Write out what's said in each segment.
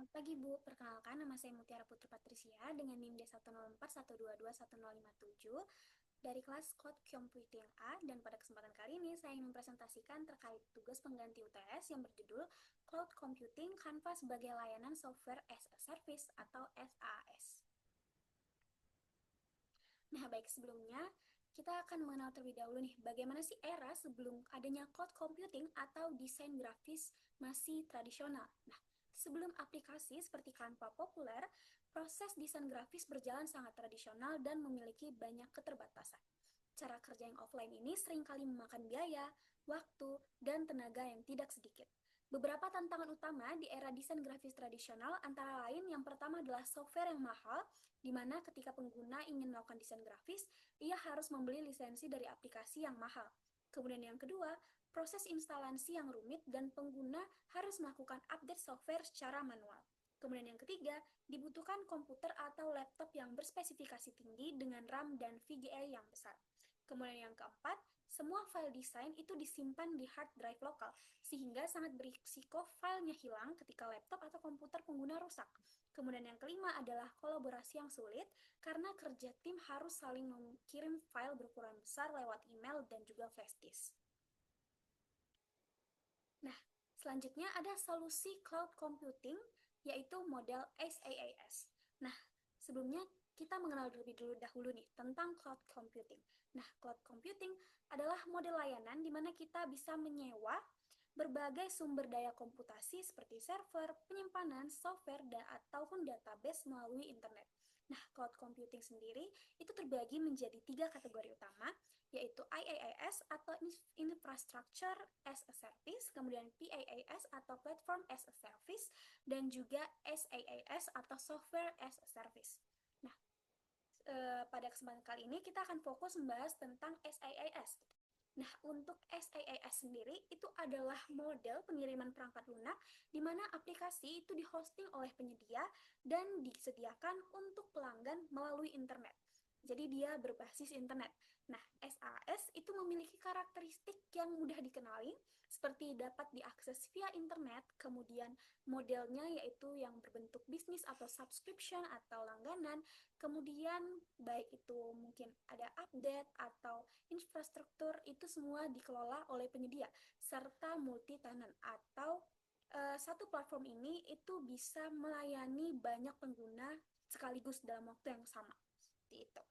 Selamat pagi Bu, perkenalkan nama saya Mutiara Putri Patricia dengan NIM D104122157 dari kelas Cloud Computing A, dan pada kesempatan kali ini saya ingin mempresentasikan terkait tugas pengganti UTS yang berjudul Cloud Computing Canva sebagai layanan Software as a Service atau SaaS. Nah, baik, sebelumnya kita akan mengenal terlebih dahulu nih bagaimana sih era sebelum adanya cloud computing atau desain grafis masih tradisional. Nah, sebelum aplikasi seperti Canva populer, proses desain grafis berjalan sangat tradisional dan memiliki banyak keterbatasan. Cara kerja yang offline ini seringkali memakan biaya, waktu, dan tenaga yang tidak sedikit. Beberapa tantangan utama di era desain grafis tradisional antara lain yang pertama adalah software yang mahal, di mana ketika pengguna ingin melakukan desain grafis, ia harus membeli lisensi dari aplikasi yang mahal. Kemudian yang kedua, proses instalasi yang rumit dan pengguna harus melakukan update software secara manual. Kemudian yang ketiga, dibutuhkan komputer atau laptop yang berspesifikasi tinggi dengan RAM dan VGA yang besar. Kemudian yang keempat, semua file desain itu disimpan di hard drive lokal, sehingga sangat berisiko filenya hilang ketika laptop atau komputer pengguna rusak. Kemudian yang kelima adalah kolaborasi yang sulit, karena kerja tim harus saling mengirim file berukuran besar lewat email dan juga flash disk. Nah, selanjutnya ada solusi cloud computing, yaitu model SaaS. Nah, sebelumnya kita mengenal terlebih dahulu nih tentang cloud computing. Nah, cloud computing adalah model layanan di mana kita bisa menyewa berbagai sumber daya komputasi seperti server, penyimpanan, software, ataupun database melalui internet. Nah, cloud computing sendiri itu terbagi menjadi 3 kategori utama, yaitu IaaS atau Infrastructure as a Service, kemudian PaaS atau Platform as a Service, dan juga SaaS atau Software as a Service. Nah, pada kesempatan kali ini kita akan fokus membahas tentang SaaS. Nah, untuk SaaS sendiri itu adalah model pengiriman perangkat lunak di mana aplikasi itu dihosting oleh penyedia dan disediakan untuk pelanggan melalui internet. Jadi dia berbasis internet. Nah, SaaS itu memiliki karakteristik yang mudah dikenali, seperti dapat diakses via internet, kemudian modelnya yaitu yang berbentuk bisnis atau subscription atau langganan, kemudian baik itu mungkin ada update atau infrastruktur, itu semua dikelola oleh penyedia, serta multi-tenant atau satu platform ini itu bisa melayani banyak pengguna sekaligus dalam waktu yang sama. Seperti itu.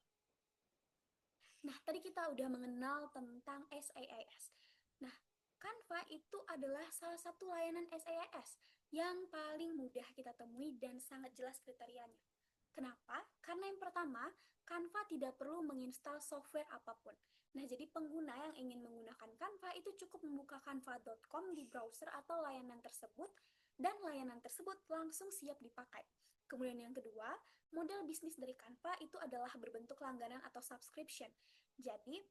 Nah, tadi kita udah mengenal tentang SaaS. Nah, Canva itu adalah salah satu layanan SaaS yang paling mudah kita temui dan sangat jelas kriterianya. Kenapa? Karena yang pertama, Canva tidak perlu menginstal software apapun. Nah, jadi pengguna yang ingin menggunakan Canva itu cukup membuka canva.com di browser atau layanan tersebut, dan layanan tersebut langsung siap dipakai. Kemudian yang kedua, model bisnis dari Canva itu adalah berbentuk langganan atau subscription. Jadi,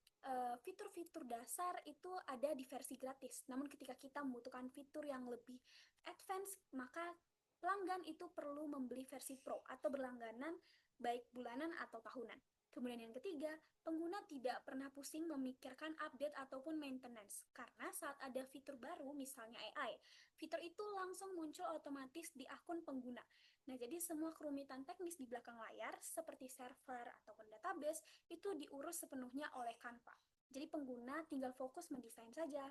fitur-fitur dasar itu ada di versi gratis. Namun ketika kita membutuhkan fitur yang lebih advance, maka pelanggan itu perlu membeli versi Pro atau berlangganan baik bulanan atau tahunan. Kemudian yang ketiga, pengguna tidak pernah pusing memikirkan update ataupun maintenance, karena saat ada fitur baru, misalnya AI, fitur itu langsung muncul otomatis di akun pengguna. Nah, jadi semua kerumitan teknis di belakang layar, seperti server ataupun database, itu diurus sepenuhnya oleh Canva. Jadi pengguna tinggal fokus mendesain saja.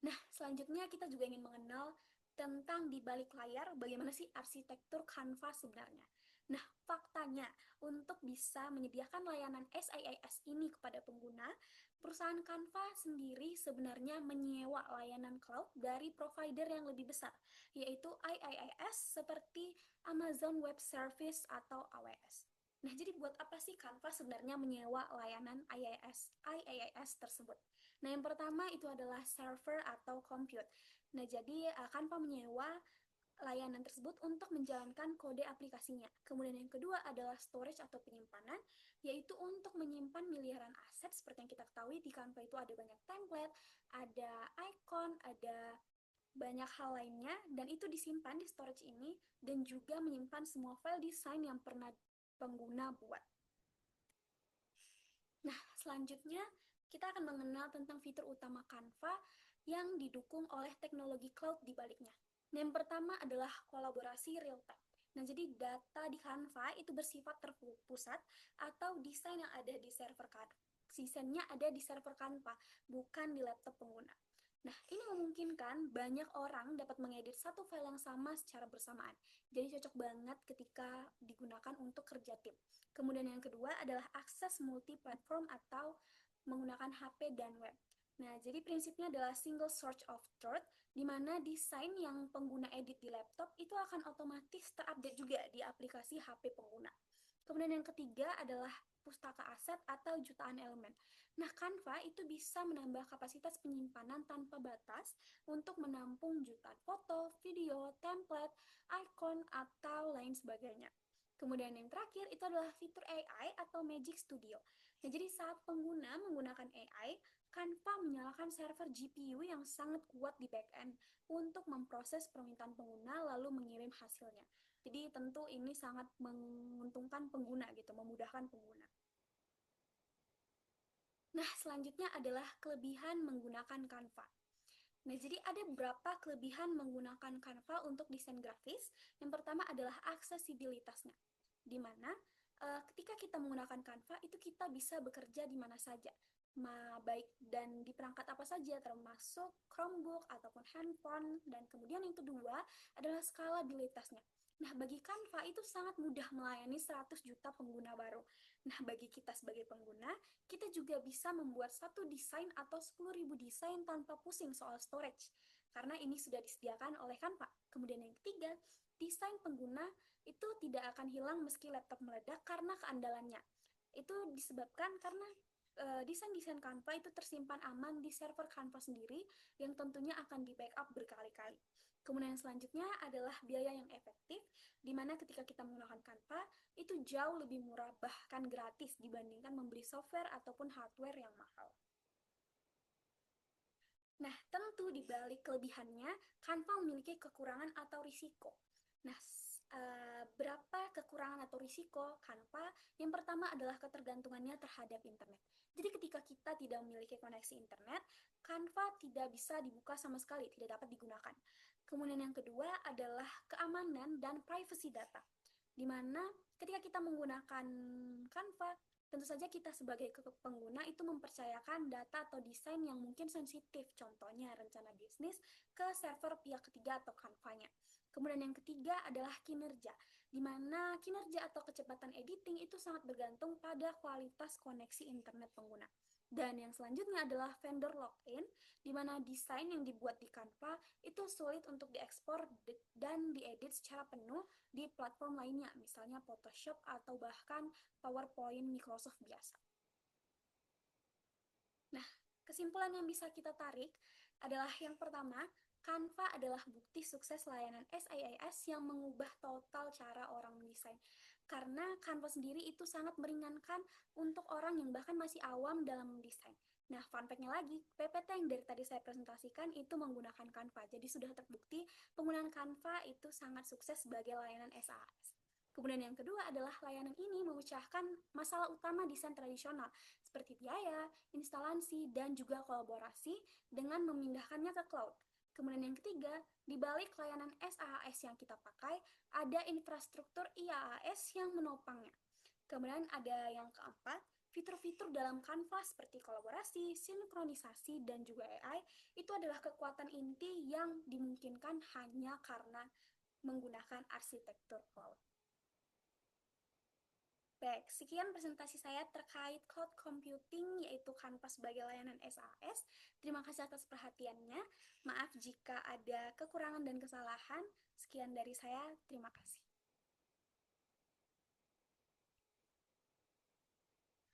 Nah, selanjutnya kita juga ingin mengenal tentang di balik layar bagaimana sih arsitektur Canva sebenarnya. Nah, faktanya untuk bisa menyediakan layanan SaaS ini kepada pengguna, perusahaan Canva sendiri sebenarnya menyewa layanan cloud dari provider yang lebih besar, yaitu IaaS seperti Amazon Web Service atau AWS. Nah, jadi buat apa sih Canva sebenarnya menyewa layanan IaaS tersebut? Nah, yang pertama itu adalah server atau compute. Nah, jadi Canva menyewa layanan tersebut untuk menjalankan kode aplikasinya. Kemudian yang kedua adalah storage atau penyimpanan, yaitu untuk menyimpan miliaran aset. Seperti yang kita ketahui di Canva itu ada banyak template, ada icon, ada banyak hal lainnya, dan itu disimpan di storage ini, dan juga menyimpan semua file desain yang pernah pengguna buat. Nah, selanjutnya kita akan mengenal tentang fitur utama Canva yang didukung oleh teknologi cloud di baliknya. Yang pertama adalah kolaborasi real time. Nah, jadi data di Canva itu bersifat terpusat atau desain yang ada di server Canva. Desainnya ada di server Canva, bukan di laptop pengguna. Nah, ini memungkinkan banyak orang dapat mengedit satu file yang sama secara bersamaan. Jadi cocok banget ketika digunakan untuk kerja tim. Kemudian yang kedua adalah akses multi-platform atau menggunakan HP dan web. Nah, jadi prinsipnya adalah single source of truth, di mana desain yang pengguna edit di laptop itu akan otomatis terupdate juga di aplikasi HP pengguna. Kemudian yang ketiga adalah pustaka aset atau jutaan elemen. Nah, Canva itu bisa menambah kapasitas penyimpanan tanpa batas untuk menampung jutaan foto, video, template, icon, atau lain sebagainya. Kemudian yang terakhir itu adalah fitur AI atau Magic Studio. Nah, jadi saat pengguna menggunakan AI, Canva menyalakan server GPU yang sangat kuat di backend untuk memproses permintaan pengguna lalu mengirim hasilnya. Jadi tentu ini sangat menguntungkan pengguna gitu, memudahkan pengguna. Nah, selanjutnya adalah kelebihan menggunakan Canva. Nah, jadi ada beberapa kelebihan menggunakan Canva untuk desain grafis. Yang pertama adalah aksesibilitasnya, di mana ketika kita menggunakan Canva itu kita bisa bekerja di mana saja, baik dan di perangkat apa saja, termasuk Chromebook ataupun handphone. Dan kemudian yang kedua adalah skalabilitasnya. Nah, bagi Canva itu sangat mudah melayani 100 juta pengguna baru. Nah, bagi kita sebagai pengguna, kita juga bisa membuat satu desain atau 10.000 desain tanpa pusing soal storage, karena ini sudah disediakan oleh Canva. Kemudian yang ketiga, desain pengguna itu tidak akan hilang meski laptop meledak karena keandalannya. Itu disebabkan karena desain-desain Canva itu tersimpan aman di server Canva sendiri yang tentunya akan di backup berkali-kali. Kemudian selanjutnya adalah biaya yang efektif, di mana ketika kita menggunakan Canva, itu jauh lebih murah, bahkan gratis dibandingkan membeli software ataupun hardware yang mahal. Nah, tentu di balik kelebihannya, Canva memiliki kekurangan atau risiko. Nah, berapa kekurangan atau risiko Canva? Yang pertama adalah ketergantungannya terhadap internet. Jadi ketika kita tidak memiliki koneksi internet, Canva tidak bisa dibuka sama sekali, tidak dapat digunakan. Kemudian yang kedua adalah keamanan dan privacy data, di mana ketika kita menggunakan Canva, tentu saja kita sebagai pengguna itu mempercayakan data atau desain yang mungkin sensitif, contohnya rencana bisnis, ke server pihak ketiga atau Canva-nya. Kemudian yang ketiga adalah kinerja, di mana kinerja atau kecepatan editing itu sangat bergantung pada kualitas koneksi internet pengguna. Dan yang selanjutnya adalah vendor login, di mana desain yang dibuat di Canva itu sulit untuk diekspor dan diedit secara penuh di platform lainnya, misalnya Photoshop atau bahkan PowerPoint Microsoft biasa. Nah, kesimpulan yang bisa kita tarik adalah yang pertama, Canva adalah bukti sukses layanan SaaS yang mengubah total cara orang mendesain. Karena Canva sendiri itu sangat meringankan untuk orang yang bahkan masih awam dalam mendesain. Nah, fun fact-nya lagi, PPT yang dari tadi saya presentasikan itu menggunakan Canva. Jadi sudah terbukti penggunaan Canva itu sangat sukses sebagai layanan SaaS. Kemudian yang kedua adalah layanan ini memecahkan masalah utama desain tradisional, seperti biaya, instalasi, dan juga kolaborasi dengan memindahkannya ke cloud. Kemudian yang ketiga, di balik layanan SaaS yang kita pakai, ada infrastruktur IaaS yang menopangnya. Kemudian ada yang keempat, fitur-fitur dalam Canva seperti kolaborasi, sinkronisasi, dan juga AI itu adalah kekuatan inti yang dimungkinkan hanya karena menggunakan arsitektur cloud. Baik, sekian presentasi saya terkait cloud computing, yaitu Canva sebagai layanan SaaS. Terima kasih atas perhatiannya. Maaf jika ada kekurangan dan kesalahan. Sekian dari saya, terima kasih.